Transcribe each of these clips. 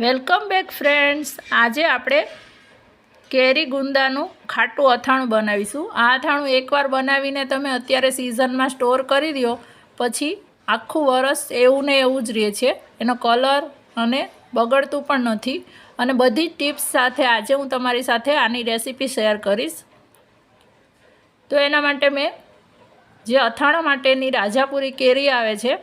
Welcome back friends. આજે આપણે કેરી ગુંદાનું ખાટું અથાણું બનાવીશું। આ અથાણું એકવાર બનાવીને તમે અત્યારે સિઝનમાં સ્ટોર કરી દો, પછી આખું વરસ એવું ને એવું જ રહે છે। એનો કલર અને બગડતું પણ નથી। અને બધી ટિપ્સ સાથે આજે હું તમારી સાથે આની રેસીપી શેર કરીશ। તો એના માટે મેં જે અથાણા માટેની રાજાપુરી કેરી આવે છે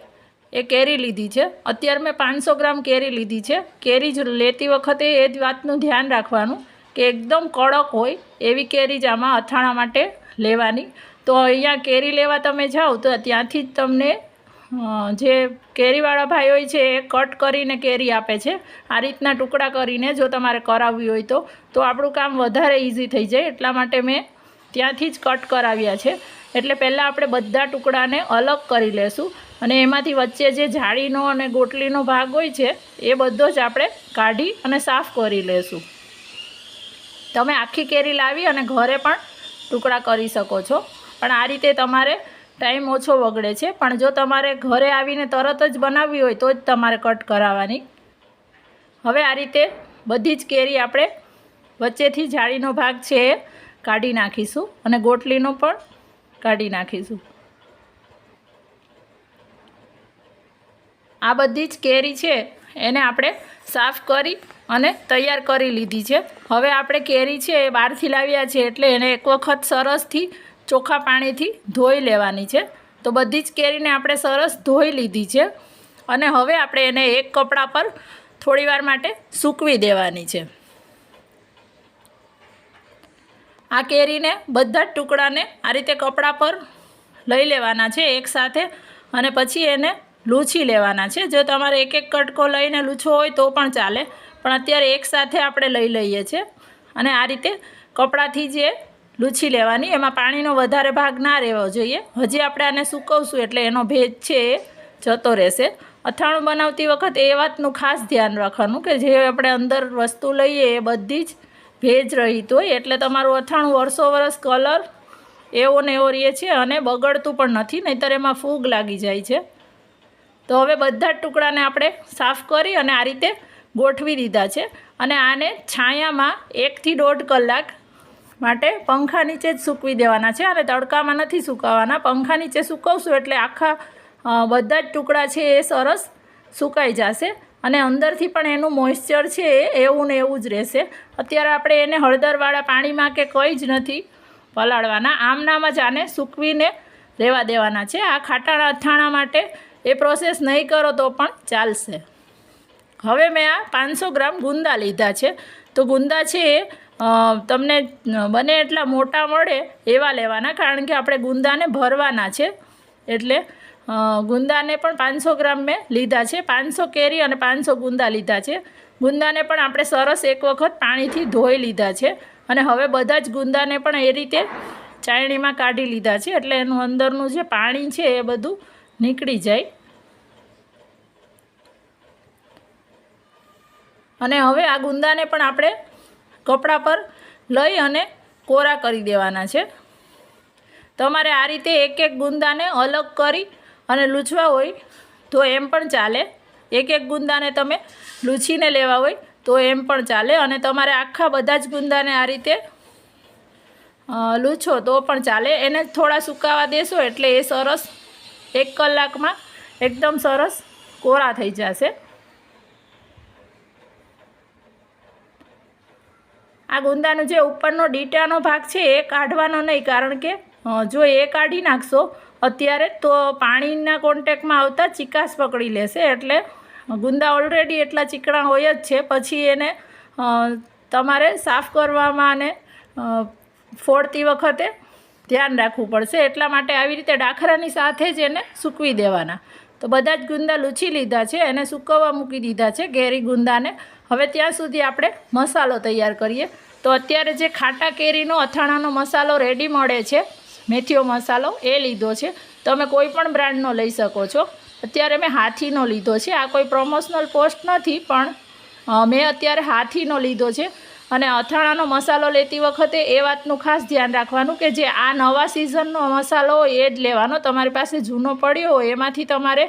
એ કેરી લીધી છે। અત્યારે મેં 500 ગ્રામ કેરી લીધી છે। કેરી જ લેતી વખતે એ જ વાતનું ધ્યાન રાખવાનું કે એકદમ કડક હોય એવી કેરી જ આમાં અથાણા માટે લેવાની। તો અહીંયા કેરી લેવા તમે જાઓ તો ત્યાંથી જ તમને જે કેરીવાળા ભાઈ હોય છે એ કટ કરીને કેરી આપે છે। આ રીતના ટુકડા કરીને જો તમારે કરાવવી હોય તો આપણું કામ વધારે ઇઝી થઈ જાય। એટલા માટે મેં ત્યાંથી જ કટ કરાવ્યા છે। એટલે પહેલાં આપણે બધા ટુકડાને અલગ કરી લેશું અને એમાંથી વચ્ચે જે જાળીનો અને ગોટલીનો ભાગ હોય છે એ બધો જ આપણે કાઢી અને સાફ કરી લેશું। તમે આખી કેરી લાવી અને ઘરે પણ ટુકડા કરી શકો છો, પણ આ રીતે તમારે ટાઈમ ઓછો બગડે છે। પણ જો તમારે ઘરે આવીને તરત જ બનાવવી હોય તો જ તમારે કટ કરાવવાની। હવે આ રીતે બધી જ કેરી આપણે વચ્ચેથી જાળીનો ભાગ છે એ કાઢી નાખીશું અને ગોટલીનો પણ કાઢી નાખીશું। આ બધી જ કેરી છે એને આપણે સાફ કરી અને તૈયાર કરી લીધી છે। હવે આપણે કેરી છે એ બહારથી લાવ્યા છે એટલે એને એક વખત સરસથી ચોખ્ખા પાણીથી ધોઈ લેવાની છે। તો બધી જ કેરીને આપણે સરસ ધોઈ લીધી છે અને હવે આપણે એને એક કપડા પર થોડીવાર માટે સૂકવી દેવાની છે। આ કેરીને બધા જ ટુકડાને આ રીતે કપડા પર લઈ લેવાના છે એકસાથે અને પછી એને લૂછી લેવાના છે। જો તમારે એક એક કટકો લઈને લૂછવો હોય તો પણ ચાલે, પણ અત્યારે એકસાથે આપણે લઈ લઈએ છીએ અને આ રીતે કપડાથી જે લૂછી લેવાની। એમાં પાણીનો વધારે ભાગ ના રહેવો જોઈએ। હજી આપણે આને સૂકવશું એટલે એનો ભેજ છે એ જતો રહેશે। અથાણું બનાવતી વખતે એ વાતનું ખાસ ધ્યાન રાખવાનું કે જે આપણે અંદર વસ્તુ લઈએ એ બધી જ ભેજ રહિત હોય, એટલે તમારું અથાણું વર્ષો વર્ષ કલર એવો ને એવો રહે છે અને બગડતું પણ નથી, નહીંતર એમાં ફૂગ લાગી જાય છે। તો હવે બધા જ ટુકડાને આપણે સાફ કરી અને આ રીતે ગોઠવી દીધા છે અને આને છાયામાં 1 થી 1.5 કલાક માટે પંખા નીચે જ સૂકવી દેવાના છે અને તડકામાં નથી સુકાવવાના। પંખા નીચે સૂકવશું એટલે આખા બધા જ ટુકડા છે એ સરસ સુકાઈ જશે અને અંદરથી પણ એનું મોઇશ્ચર છે એ એવું ને એવું જ રહેશે। અત્યારે આપણે એને હળદરવાળા પાણીમાં કે કંઈ જ નથી પલાળવાના, આમનામ જ આને સૂકવીને રહેવા દેવાના છે। આ ખાટા અથાણા માટે એ પ્રોસેસ નહીં કરો તો પણ ચાલશે। હવે મેં આ 500 ગ્રામ ગુંદા લીધા છે। તો ગુંદા છે એ તમને બને એટલા મોટા મળે એવા લેવાના, કારણ કે આપણે ગુંદાને ભરવાના છે। એટલે ગુંદાને પણ 500 ગ્રામ મેં લીધા છે। 500 કેરી અને 500 ગુંદા લીધા છે। ગુંદાને પણ આપણે સરસ એક વખત પાણીથી ધોઈ લીધા છે અને હવે બધા જ ગુંદાને પણ એ રીતે ચાળણીમાં કાઢી લીધા છે, એટલે એનું અંદરનું જે પાણી છે એ બધું નીકળી જાય। અને હવે આ ગુંદાને પણ આપણે કપડા પર લઈ અને કોરા કરી દેવાના છે। તમારે આ રીતે એક એક ગુંદાને અલગ કરી અને લૂછવા હોય તો એમ પણ ચાલે, એક એક ગુંદાને તમે લૂછીને લેવા હોય તો એમ પણ ચાલે, અને તમારે આખા બધા જ ગુંદાને આ રીતે લૂછો તો પણ ચાલે। એને થોડા સુકાવા દેશો એટલે એ સરસ 1 કલાકમાં એકદમ સરસ કોરા થઈ જશે। આ ગુંદાનો જે ઉપરનો ડીટાનો ભાગ છે એ કાઢવાનો નહીં, કારણ કે જો એ કાઢી નાખશો અત્યારે તો પાણીના કોન્ટેક્ટમાં આવતા ચીકાશ પકડી લેશે, એટલે ગુંદા ઓલરેડી એટલા ચીકણા હોય જ છે, પછી એને તમારે સાફ કરવામાં અને ફોડતી વખતે ધ્યાન રાખવું પડશે। એટલા માટે આવી રીતે ડાખરાની સાથે જ એને સૂકવી દેવાના। તો બધા જ ગુંદા લૂછી લીધા છે, એને સૂકવવા મૂકી દીધા છે કેરી ગુંદાને। હવે ત્યાં સુધી આપણે મસાલો તૈયાર કરીએ। તો અત્યારે જે ખાટા કેરીનો અથાણાનો મસાલો રેડી મળે છે, મેથીઓ મસાલો, એ લીધો છે। તમે કોઈ પણ બ્રાન્ડનો લઈ શકો છો। અત્યારે મેં હાથીનો લીધો છે। આ કોઈ પ્રમોશનલ પોસ્ટ નથી, પણ મેં અત્યારે હાથીનો લીધો છે। અને અથાણાનો મસાલો લેતી વખતે એ વાતનું ખાસ ધ્યાન રાખવાનું કે જે આ નવા સિઝનનો મસાલો હોય એ જ લેવાનો। તમારી પાસે જૂનો પડ્યો હોય એમાંથી તમારે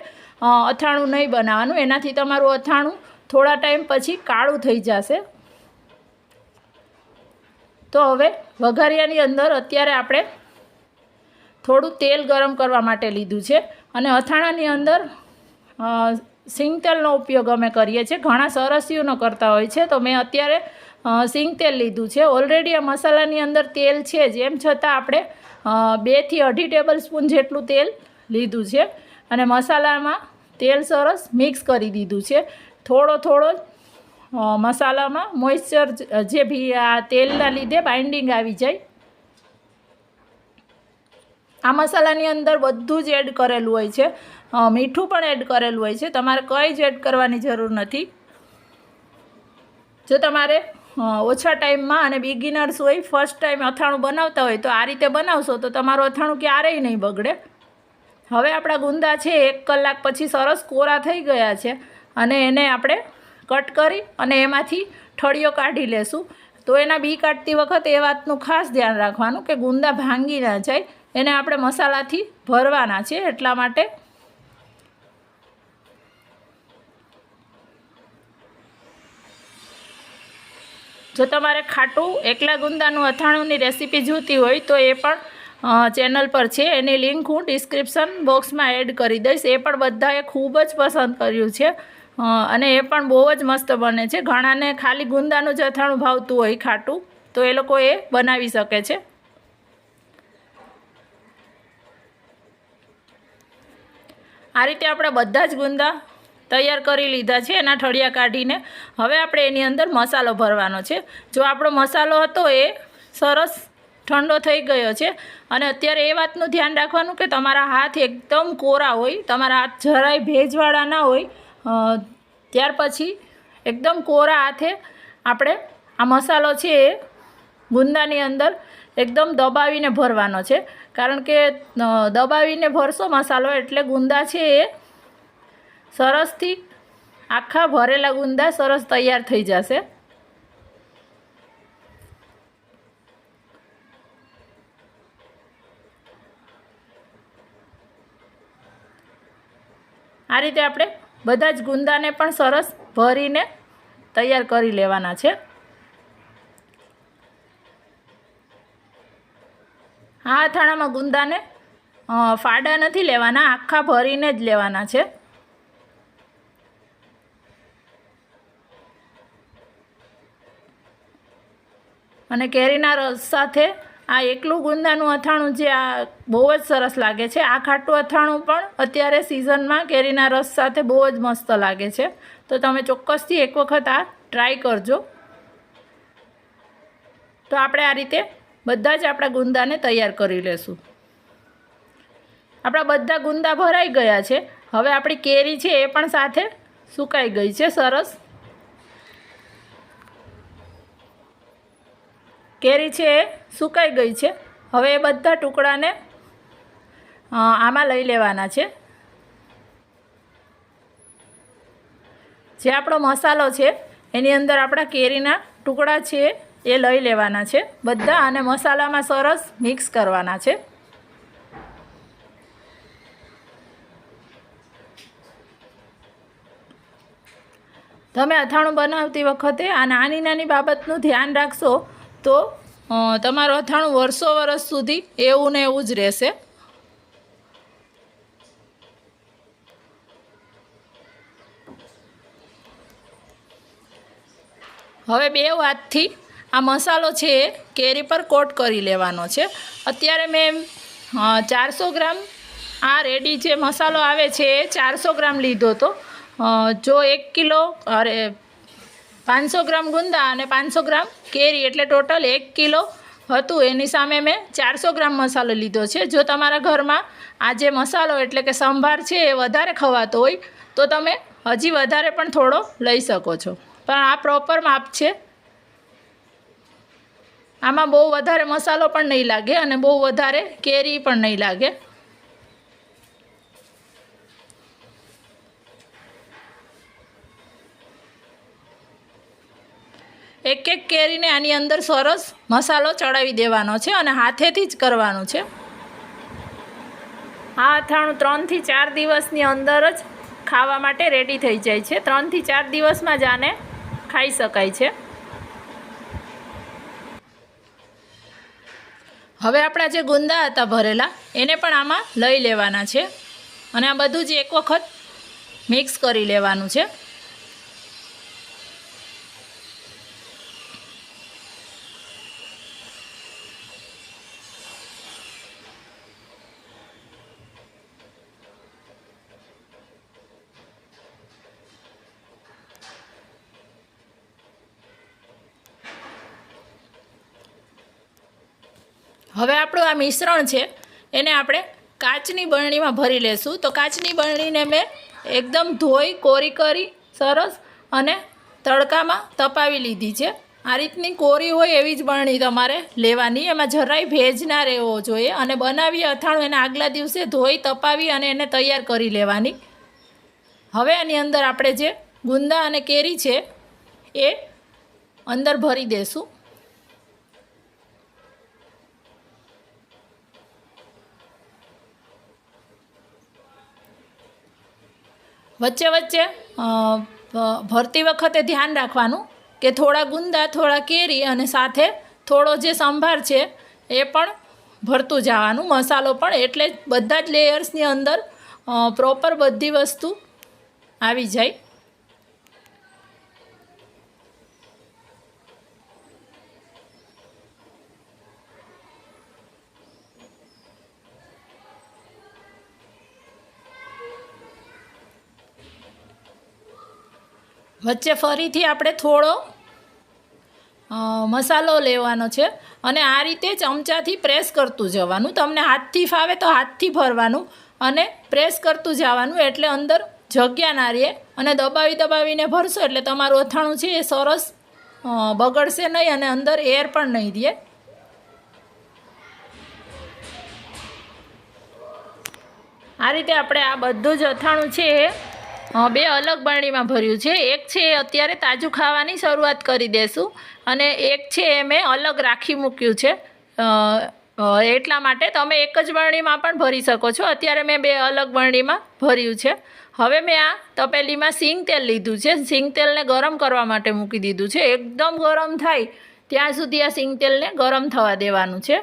અથાણું નહીં બનાવવાનું, એનાથી તમારું અથાણું થોડા ટાઈમ પછી કાળું થઈ જશે. તો હવે વઘારિયાની અંદર અત્યારે આપણે થોડું તેલ ગરમ કરવા માટે લીધું છે અને અથાણાની અંદર સિંગ તેલનો ઉપયોગ અમે કરીએ છીએ. ઘણા સરસિયુંનો કરતા હોય છે, તો મેં અત્યારે સિંગ તેલ લીધું છે. ઓલરેડી આ મસાલાની અંદર તેલ છે જ, એમ છતાં આપણે 2 થી 2.5 ટેબલ સ્પૂન જેટલું તેલ લીધું છે અને મસાલામાં તેલ સરસ મિક્સ કરી દીધું છે. થોડો મસાલામાં મોઇશ્ચર જે ભી આ તેલના લીધે બાઇન્ડિંગ આવી જાય. આ મસાલાની અંદર બધું જ એડ કરેલું હોય છે, મીઠું પણ એડ કરેલું હોય છે. તમારે કંઈ જ એડ કરવાની જરૂર નથી. જો તમારે ઓછા ટાઈમમાં અને બિગિનર્સ હોય, ફર્સ્ટ ટાઈમ અથાણું બનાવતા હોય તો આ રીતે બનાવશો તો તમારું અથાણું ક્યારેય નહીં બગડે. હવે આપણા ગુંદા છે 1 કલાક પછી સરસ કોરા થઈ ગયા છે અને એને આપણે કટ કરી અને એમાંથી ઠળિયો કાઢી લેશું. તો એના બી કાઢતી વખતે એ વાતનું ખાસ ધ્યાન રાખવાનું કે ગુંદા ભાંગી ના જાય. એને આપણે મસાલાથી ભરવાના છે, એટલા માટે. જો તમારે ખાટું એકલા ગુંદાનું અથાણુંની રેસીપી જોઈતી હોય તો એ પણ ચેનલ પર છે. એની લિંક હું ડિસ્ક્રિપ્શન બોક્સમાં એડ કરી દઈશ. એ પણ બધાએ ખૂબ જ પસંદ કર્યું છે અને એ પણ બહુ જ મસ્ત બને છે. ઘણાને ખાલી ગુંદાનું જ અથાણું ભાવતું હોય ખાટું, તો એ લોકો એ બનાવી શકે છે. આ રીતે આપણે બધા જ ગુંદા તૈયાર કરી લીધા છે, એના ઠળિયા કાઢીને. હવે આપણે એની અંદર મસાલો ભરવાનો છે. જો આપણો મસાલો હતો એ સરસ ઠંડો થઈ ગયો છે અને અત્યારે એ વાતનું ધ્યાન રાખવાનું કે તમારા હાથ એકદમ કોરા હોય, તમારા હાથ જરાય ભેજવાળા ના હોય. ત્યાર પછી એકદમ કોરા હાથે આપણે આ મસાલો છે એ ગુંદાની અંદર એકદમ દબાવીને ભરવાનો છે. કારણ કે દબાવીને ભરશો મસાલો એટલે ગુંદા છે એ સરસથી આખા ભરેલા ગુંદા સરસ તૈયાર થઈ જશે. આ રીતે આપણે બધા જ ગુંદાને પણ સરસ ભરીને તૈયાર કરી લેવાના છે. આ અથાણામાં ગુંદાને ફાડા નથી લેવાના, આખા ભરીને જ લેવાના છે. અને કેરીના રસ સાથે આ એકલું ગુંદાનું અથાણું જે આ બહુ જ સરસ લાગે છે. આ ખાટું અથાણું પણ અત્યારે સિઝનમાં કેરીના રસ સાથે બહુ જ મસ્ત લાગે છે. તો તમે ચોક્કસથી એક વખત આ ટ્રાય કરજો. તો આપણે આ રીતે બધા જ આપણા ગુંદાને તૈયાર કરી લેશું. આપણા બધા ગુંદા ભરાઈ ગયા છે. હવે આપણી કેરી છે એ પણ સાથે સુકાઈ ગઈ છે સરસ. કેરી છે એ સુકાઈ ગઈ છે. હવે એ બધા ટુકડાને આમાં લઈ લેવાના છે. જે આપણો મસાલો છે એની અંદર આપણા કેરીના ટુકડા છે એ લઈ લેવાના છે બધા અને મસાલામાં સરસ મિક્સ કરવાના છે. તમે અથાણું બનાવતી વખતે આ નાની નાની બાબતનું ધ્યાન રાખશો તો તમારું અથાણું વર્ષો સુધી એવું ને એવું જ રહેશે. હવે 2 હાથથી આ મસાલો છે એ કેરી પર કોટ કરી લેવાનો છે. અત્યારે મેં 400 ગ્રામ આ રેડી જે મસાલો આવે છે એ 400 ગ્રામ લીધો હતો. જો 1 કિલો 500 ગ્રામ ગુંદા અને 500 ગ્રામ કેરી એટલે ટોટલ 1 કિલો હતું. એની સામે મેં 400 ગ્રામ મસાલો લીધો છે. જો તમારા ઘરમાં આ જે મસાલો એટલે કે સંભાર છે એ વધારે ખવાતો હોય તો તમે હજી વધારે પણ થોડો લઈ શકો છો, પણ આ પ્રોપર માપ છે. આમાં બહુ વધારે મસાલો પણ નહીં લાગે અને બહુ વધારે કેરી પણ નહીં લાગે. એક એક કેરીને આની અંદર સરસ મસાલો ચડાવી દેવાનો છે અને હાથેથી જ કરવાનું છે. આ અથાણું 3 થી 4 દિવસની અંદર જ ખાવા માટે રેડી થઈ જાય છે. 3 થી 4 દિવસમાં જ આને ખાઈ શકાય છે. હવે આપણા જે ગુંદા હતા ભરેલા એને પણ આમાં લઈ લેવાના છે અને આ બધું જ એક વખત મિક્સ કરી લેવાનું છે. હવે આપણું આ મિશ્રણ છે એને આપણે કાચની બરણીમાં ભરી લેશું. તો કાચની બરણીને મેં એકદમ ધોઈ કોરી કરી સરસ અને તડકામાં તપાવી લીધી છે. આ રીતની કોરી હોય એવી જ બરણી તમારે લેવાની, એમાં જરાય ભેજ ના રહેવો જોઈએ. અને બનાવી અથાણું એને આગલા દિવસે ધોઈ તપાવી અને એને તૈયાર કરી લેવાની. હવે આની અંદર આપણે જે ગુંદા અને કેરી છે એ અંદર ભરી દેશું. વચ્ચે વચ્ચે ભરતી વખતે ધ્યાન રાખવાનું કે થોડા ગુંદા, થોડા કેરી અને સાથે થોડો જે સંભાર છે એ પણ ભરતું જવાનું, મસાલો પણ, એટલે બધા જ લેયર્સની અંદર પ્રોપર બધી વસ્તુ આવી જાય. વચ્ચે ફરીથી આપણે થોડો મસાલો લેવાનો છે અને આ રીતે ચમચાથી પ્રેસ કરતું જવાનું. તમને હાથથી ફાવે તો હાથથી ભરવાનું અને પ્રેસ કરતું જવાનું, એટલે અંદર જગ્યા ના રહે. અને દબાવીને ભરશો એટલે તમારું અથાણું છે એ સરસ બગડશે નહીં અને અંદર એર પણ નહીં રહે. આ રીતે આપણે આ બધું જ અથાણું છે એ 2 અલગ બરણીમાં ભર્યું છે. એક છે એ અત્યારે તાજું ખાવાની શરૂઆત કરી દેશું અને એક છે એ મેં અલગ રાખી મૂક્યું છે. એટલા માટે તમે એક જ બરણીમાં પણ ભરી શકો છો. અત્યારે મેં 2 અલગ બરણીમાં ભર્યું છે. હવે મેં આ તપેલીમાં સિંગ તેલ લીધું છે. સિંગ તેલને ગરમ કરવા માટે મૂકી દીધું છે. એકદમ ગરમ થાય ત્યાં સુધી આ સિંગ તેલને ગરમ થવા દેવાનું છે.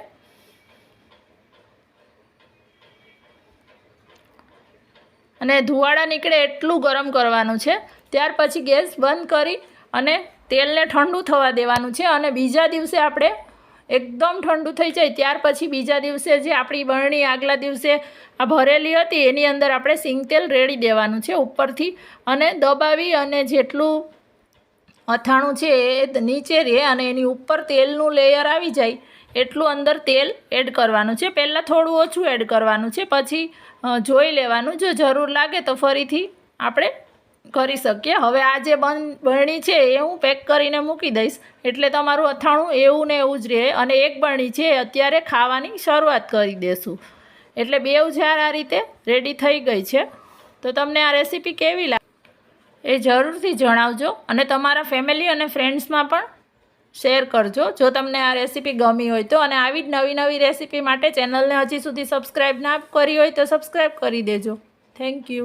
અને ધુવાડા નીકળે એટલું ગરમ કરવાનું છે. ત્યાર પછી ગેસ બંધ કરી અને તેલને ઠંડુ થવા દેવાનું છે. અને બીજા દિવસે આપણે એકદમ ઠંડુ થઈ જાય ત્યાર પછી બીજા દિવસે જે આપણી બરણી આગલા દિવસે આ ભરેલી હતી એની અંદર આપણે સિંગ તેલ રેડી દેવાનું છે ઉપરથી, અને દબાવી અને જેટલું અથાણું છે એ નીચે રહે અને એની ઉપર તેલનું લેયર આવી જાય એટલું અંદર તેલ એડ કરવાનું છે. પહેલાં થોડું ઓછું એડ કરવાનું છે, પછી જોઈ લેવાનું. જો જરૂર લાગે તો ફરીથી આપણે કરી શકીએ. હવે આ જે બરણી છે એ હું પેક કરીને મૂકી દઈશ એટલે તમારું અથાણું એવું ને એવું જ રહે. અને એક બરણી છે અત્યારે ખાવાની શરૂઆત કરી દેશું. એટલે 2 જાર આ રીતે રેડી થઈ ગઈ છે. તો તમને આ રેસીપી કેવી લાગે એ જરૂરથી જણાવજો અને તમારા ફેમિલી અને ફ્રેન્ડ્સમાં પણ શેર કરજો જો તમને આ રેસીપી ગમી હોય તો. અને આવી જ નવી રેસીપી માટે ચેનલને હજી સુધી સબસ્ક્રાઈબ ના કરી હોય તો સબસ્ક્રાઈબ કરી દેજો. Thank you.